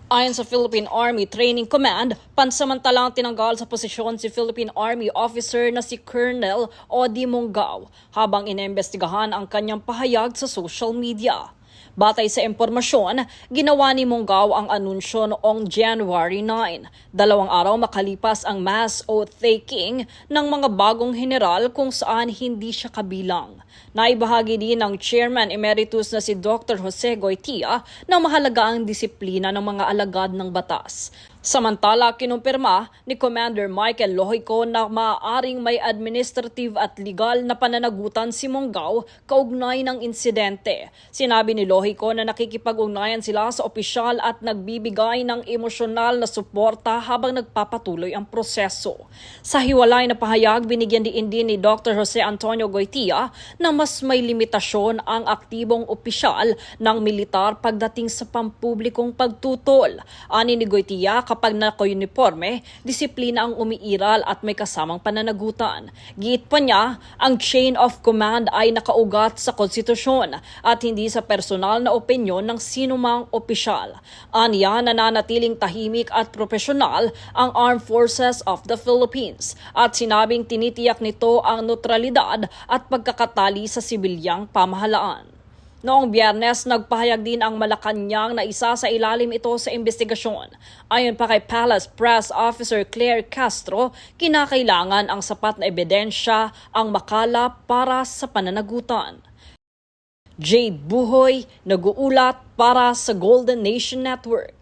Ayon sa Philippine Army Training Command, pansamantalang tinanggal sa posisyon si Philippine Army officer na si Colonel Odi Monggao habang inimbestigahan ang kanyang pahayag sa social media. Batay sa impormasyon, ginawa ni Monggao ang anunsyo noong January 9, 2 araw makalipas ang mass oath-taking ng mga bagong general kung saan hindi siya kabilang. Naibahagi din ng Chairman Emeritus na si Dr. Jose Goytia na mahalaga ang disiplina ng mga alagad ng batas. Samantala, kinumpirma ni Commander Michael Lohico na maaaring may administrative at legal na pananagutan si Monggao kaugnay ng insidente. Sinabi ni Lohico na nakikipag-ugnayan sila sa opisyal at nagbibigay ng emosyonal na suporta habang nagpapatuloy ang proseso. Sa hiwalay na pahayag, binigyan din ni Dr. Jose Antonio Goytia na mas may limitasyon ang aktibong opisyal ng militar pagdating sa pampublikong pagtutol. Ani ni Goytia, kapag naka-uniforme, disiplina ang umiiral at may kasamang pananagutan. Giit pa niya, ang chain of command ay nakaugat sa konstitusyon at hindi sa personal na opinyon ng sinumang opisyal. Aniya, nananatiling tahimik at profesional ang Armed Forces of the Philippines at sinabing tinitiyak nito ang neutralidad at pagkakatali sa sibilyang pamahalaan. Noong Biyernes, nagpahayag din ang Malacanang na isa sa ilalim ito sa investigasyon. Ayon pa kay Palace Press Officer Claire Castro, kinakailangan ang sapat na ebidensya ang makalap para sa pananagutan. Jade Buhoy, nag-uulat para sa Golden Nation Network.